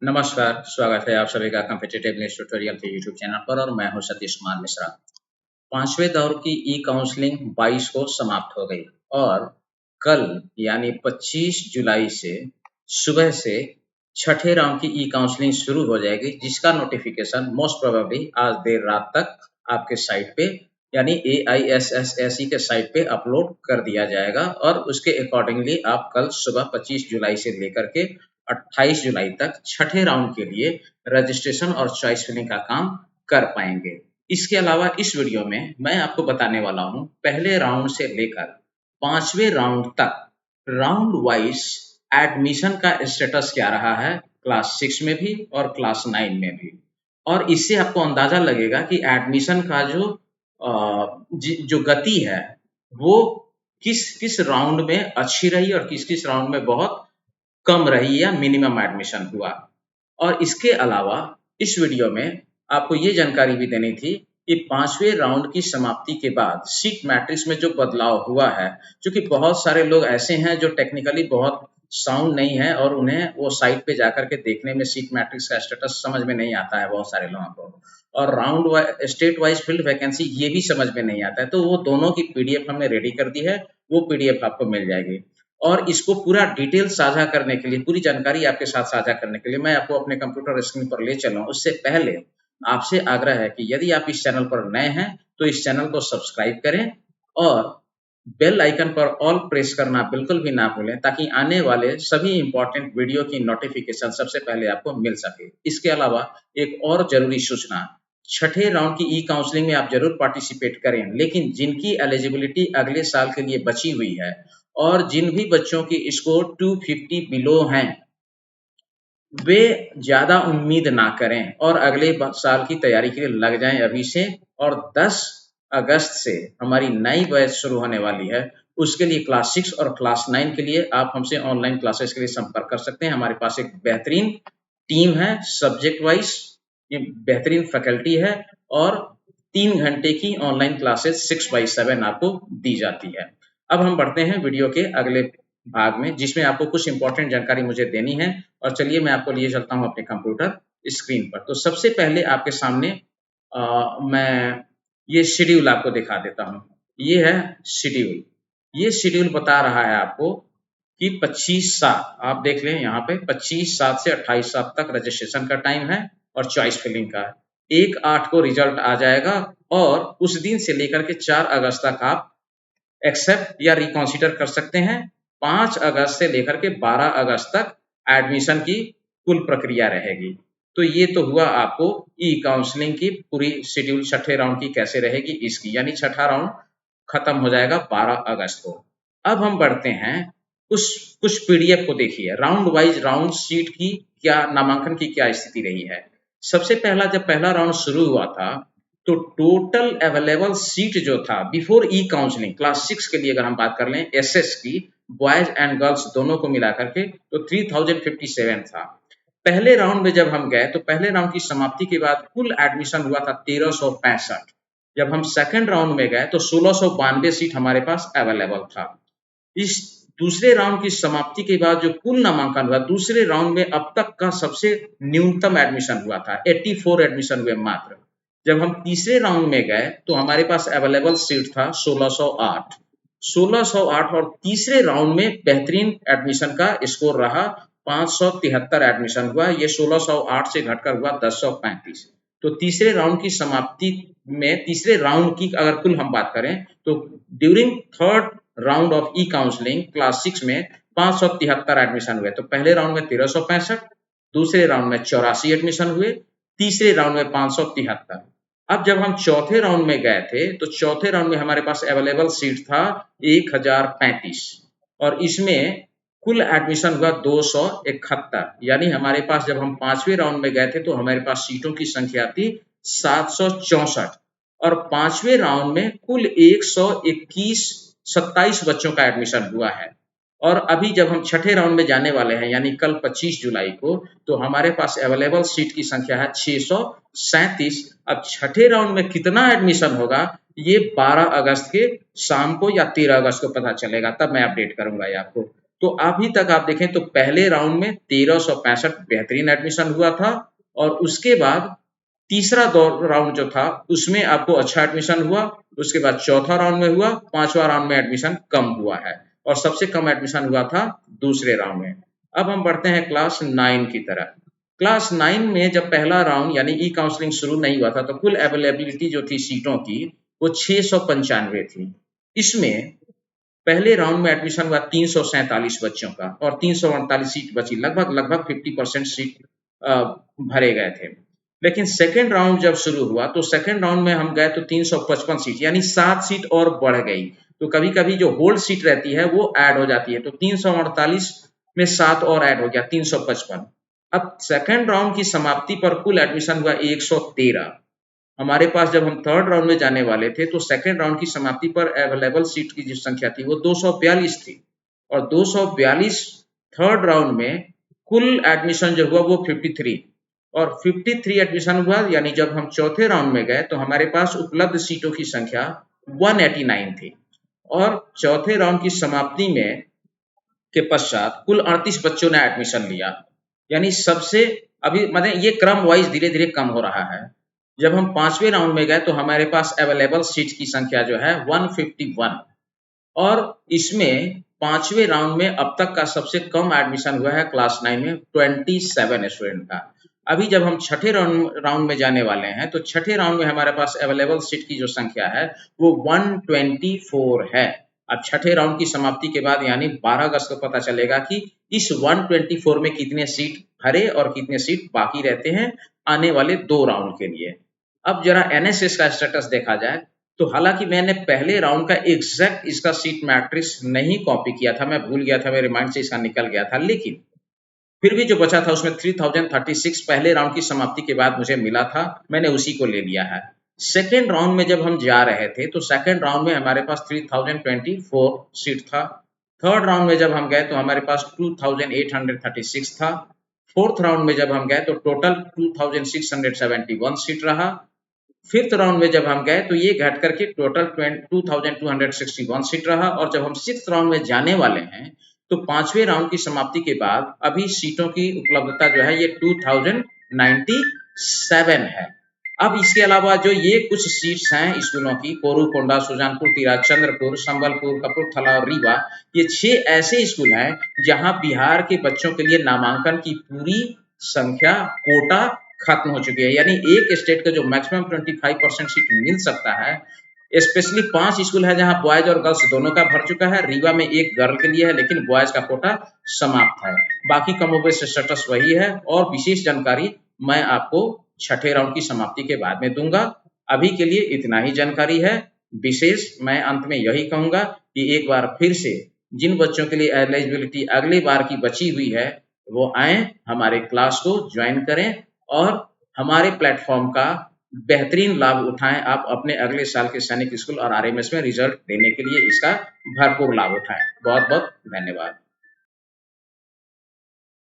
नमस्कार, स्वागत है आप सभी का कॉम्पिटिटिव इंग्लिश ट्यूटोरियल के यूट्यूब चैनल पर और मैं हूं सतीश कुमार मिश्रा। पांचवें दौर की ई काउंसलिंग 22 को समाप्त हो गई और कल यानी 25 जुलाई से सुबह से छठे राउंड की ई काउंसलिंग शुरू हो जाएगी, जिसका नोटिफिकेशन मोस्ट प्रोबेबली आज देर रात तक आपके साइट पे यानी AISSSE के साइट पे अपलोड कर दिया जाएगा और उसके अकॉर्डिंगली आप कल सुबह 25 जुलाई से लेकर के 28 जुलाई तक छठे राउंड के लिए रजिस्ट्रेशन और चॉइस फिलिंग का काम कर पाएंगे। इसके अलावा इस वीडियो में मैं आपको बताने वाला हूं पहले राउंड से लेकर पांचवें राउंड तक राउंड वाइज एडमिशन का स्टेटस क्या रहा है, क्लास 6 में भी और क्लास 9 में भी। और इससे आपको अंदाजा लगेगा कि एडमिशन का जो गति है वो किस किस राउंड में अच्छी रही और किस किस राउंड में बहुत कम रही या मिनिमम एडमिशन हुआ। और इसके अलावा इस वीडियो में आपको ये जानकारी भी देनी थी कि पांचवें राउंड की समाप्ति के बाद सीट मैट्रिक्स में जो बदलाव हुआ है, क्योंकि बहुत सारे लोग ऐसे हैं जो टेक्निकली बहुत साउंड नहीं है और उन्हें वो साइट पे जाकर के देखने में सीट मैट्रिक्स का स्टेटस समझ में नहीं आता है बहुत सारे लोगों को, और round state wise field vacancy ये भी समझ में नहीं आता है। तो वो दोनों की पीडीएफ हमने रेडी कर दी है, वो पीडीएफ आपको मिल जाएगी। और इसको पूरा डिटेल साझा करने के लिए, पूरी जानकारी आपके साथ साझा करने के लिए मैं आपको अपने कंप्यूटर स्क्रीन पर ले चलूं, उससे पहले आपसे आग्रह है कि यदि आप इस चैनल पर नए हैं तो इस चैनल को सब्सक्राइब करें और बेल आइकन पर ऑल प्रेस करना बिल्कुल भी ना भूलें, ताकि आने वाले सभी इंपॉर्टेंट वीडियो की नोटिफिकेशन सबसे पहले आपको मिल सके। इसके अलावा एक और जरूरी सूचना, छठे राउंड की ई काउंसलिंग में आप जरूर पार्टिसिपेट करें, लेकिन जिनकी एलिजिबिलिटी अगले साल के लिए बची हुई है और जिन भी बच्चों की स्कोर 250 बिलो हैं, वे ज्यादा उम्मीद ना करें और अगले साल की तैयारी के लिए लग जाएं अभी से। और 10 अगस्त से हमारी नई बैच शुरू होने वाली है, उसके लिए क्लास 6 और क्लास 9 के लिए आप हमसे ऑनलाइन क्लासेस के लिए संपर्क कर सकते हैं। हमारे पास एक बेहतरीन टीम है, सब्जेक्ट वाइज ये बेहतरीन फैकल्टी है और 3 घंटे की ऑनलाइन क्लासेस 6/7 आपको दी जाती है। अब हम बढ़ते हैं वीडियो के अगले भाग में, जिसमें आपको कुछ इंपॉर्टेंट जानकारी मुझे देनी है। और चलिए मैं आपको लिए चलता हूं अपने कंप्यूटर स्क्रीन पर। तो सबसे पहले आपके सामने मैं ये शेड्यूल आपको दिखा देता हूं। ये है शेड्यूल। ये शेड्यूल बता रहा है आपको कि 25/7, आप देख लें यहाँ पे 25/7 से 28/7 तक रजिस्ट्रेशन का टाइम है और चॉइस फिलिंग का। 1/8 को रिजल्ट आ जाएगा और उस दिन से लेकर के 4 अगस्त तक आप एक्सेप्ट या रिकॉन्सिडर कर सकते हैं। 5 अगस्त से लेकर के 12 अगस्त तक एडमिशन की कुल प्रक्रिया रहेगी। तो ये तो हुआ आपको ई काउंसलिंग की पूरी शेड्यूल, छठे राउंड की कैसे रहेगी इसकी, यानी छठा राउंड खत्म हो जाएगा 12 अगस्त को। अब हम बढ़ते हैं कुछ पीडीएफ को। देखिए राउंड वाइज राउंड सीट की क्या, नामांकन की क्या स्थिति रही है। सबसे पहला जब पहला राउंड शुरू हुआ था तो टोटल अवेलेबल सीट जो था बिफोर ई काउंसलिंग क्लास 6 के लिए अगर हम बात कर लें एसएस की, बॉयज एंड गर्ल्स दोनों को मिला करके, तो 3057 था। पहले राउंड में जब हम गए तो पहले राउंड की समाप्ति के बाद कुल एडमिशन हुआ था 1365। जब हम सेकंड राउंड में गए तो 1692 सीट हमारे पास अवेलेबल था। इस दूसरे राउंड की समाप्ति के बाद जो कुल नामांकन हुआ दूसरे राउंड में अब तक का सबसे न्यूनतम एडमिशन हुआ था, 84 एडमिशन हुए मात्र। जब हम तीसरे राउंड में गए तो हमारे पास अवेलेबल सीट था 1608 और तीसरे राउंड में बेहतरीन एडमिशन का स्कोर रहा, 573 एडमिशन हुआ। ये 1608 से घटकर हुआ 1035। तो तीसरे राउंड की समाप्ति में, तीसरे राउंड की अगर कुल हम बात करें तो during third round of E counselling class 6 में 573 एडमिशन हुए। तो पहले राउंड में 1365, दूसरे राउंड में 84 एडमिशन हुए, तीसरे राउंड में 573। अब जब हम चौथे राउंड में गए थे तो चौथे राउंड में हमारे पास अवेलेबल सीट था 1035 और इसमें कुल एडमिशन हुआ 271। यानी हमारे पास जब हम पांचवें राउंड में गए थे तो हमारे पास सीटों की संख्या थी 764 और पांचवें राउंड में कुल 127 बच्चों का एडमिशन हुआ है। और अभी जब हम छठे राउंड में जाने वाले हैं यानी कल 25 जुलाई को, तो हमारे पास अवेलेबल सीट की संख्या है 637। अब छठे राउंड में कितना एडमिशन होगा ये 12 अगस्त के शाम को या 13 अगस्त को पता चलेगा, तब मैं अपडेट करूंगा ये आपको। तो अभी तक आप देखें तो पहले राउंड में 1365 बेहतरीन एडमिशन हुआ था, और उसके बाद तीसरा दौर राउंड जो था उसमें आपको अच्छा एडमिशन हुआ, उसके बाद चौथा राउंड में हुआ, पांचवा राउंड में एडमिशन कम हुआ है, और सबसे कम एडमिशन हुआ था दूसरे राउंड में। अब हम बढ़ते हैं क्लास 9 की तरफ। क्लास 9 में जब पहला राउंड यानी ई काउंसलिंग शुरू नहीं हुआ था तो कुल अवेलेबिलिटी जो थी सीटों की वो 695 थी। इसमें पहले राउंड में एडमिशन हुआ 347 बच्चों का, और 348 सीट बची, लगभग 50% सीट भरे गए थे। लेकिन सेकेंड राउंड जब शुरू हुआ तो सेकेंड राउंड में हम गए तो 355 सीट, यानी 7 सीट और बढ़ गई। तो कभी कभी जो होल्ड सीट रहती है वो ऐड हो जाती है, तो 348 में 7 और ऐड हो गया 355। अब सेकेंड राउंड की समाप्ति पर कुल एडमिशन हुआ 113। हमारे पास जब हम थर्ड राउंड में जाने वाले थे तो सेकेंड राउंड की समाप्ति पर अवेलेबल सीट की जो संख्या थी वो 242 थी, और 242 थर्ड राउंड में कुल एडमिशन जो हुआ वो 53, और 53 एडमिशन हुआ, यानी जब हम चौथे राउंड में गए तो हमारे पास उपलब्ध सीटों की संख्या 189 थी, और चौथे राउंड की समाप्ति में के पश्चात कुल 38 बच्चों ने एडमिशन लिया। यानी सबसे अभी मतलब ये क्रम वाइज धीरे धीरे कम हो रहा है। जब हम पांचवें राउंड में गए तो हमारे पास अवेलेबल सीट की संख्या जो है 151, और इसमें पांचवें राउंड में अब तक का सबसे कम एडमिशन हुआ है क्लास 9 में 27 स्टूडेंट का। अभी जब हम छठे राउंड में जाने वाले हैं तो छठे राउंड में हमारे पास अवेलेबल सीट की जो संख्या है वो 124 है। अब छठे राउंड की समाप्ति के बाद यानी 12 अगस्त को पता चलेगा कि इस 124 में कितने सीट भरे और कितने सीट बाकी रहते हैं आने वाले 2 राउंड के लिए। अब जरा एनएसएस का स्टेटस देखा जाए तो हालांकि मैंने पहले राउंड का एग्जैक्ट इसका सीट मैट्रिक्स नहीं कॉपी किया था, मैं भूल गया था, मेरे माइंड से इसका निकल गया था, लेकिन फिर भी जो बचा था उसमें 3036 पहले राउंड की समाप्ति के बाद मुझे मिला था, मैंने उसी को ले लिया है। सेकेंड राउंड में जब हम जा रहे थे तो सेकेंड राउंड में हमारे पास 3024 सीट था। थर्ड राउंड में जब हम गए तो हमारे पास 2836 था। फोर्थ राउंड में जब हम गए तो टोटल 2671 सीट रहा। फिफ्थ राउंड में जब हम गए तो ये घट करके टोटल 2261 सीट रहा, और जब हम सिक्स्थ राउंड में जाने वाले हैं तो पांचवें राउंड की समाप्ति के बाद अभी सीटों की उपलब्धता जो है ये 2097 है। अब इसके अलावा जो ये कुछ सीट्स हैं स्कूलों की, कोरूकोंडा, सुजानपुर तिराज, चंद्रपुर, संबलपुर, कपूरथला और रीवा, ये 6 ऐसे स्कूल हैं जहां बिहार के बच्चों के लिए नामांकन की पूरी संख्या कोटा खत्म हो चुकी है। यानी एक स्टेट का जो मैक्सिमम 25% सीट मिल सकता है, स्पेशली 5 स्कूल है जहां बॉयज और गर्ल्स दोनों का भर चुका है। रीवा में एक गर्ल के लिए है लेकिन बॉयज का कोटा समाप्त है। बाकी कमोबेश स्टेटस वही है, और विशेष जानकारी मैं आपको छठे राउंड की समाप्ति के बाद में दूंगा। अभी के लिए इतना ही जानकारी है। विशेष मैं अंत में यही कहूंगा कि एक बार फिर से जिन बच्चों के लिए एलिजिबिलिटी अगली बार की बची हुई है वो आए, हमारे क्लास को ज्वाइन करें और हमारे प्लेटफॉर्म का बेहतरीन लाभ उठाएं। आप अपने अगले साल के सैनिक स्कूल और आरएमएस में रिजल्ट देने के लिए इसका भरपूर लाभ उठाएं। बहुत बहुत धन्यवाद।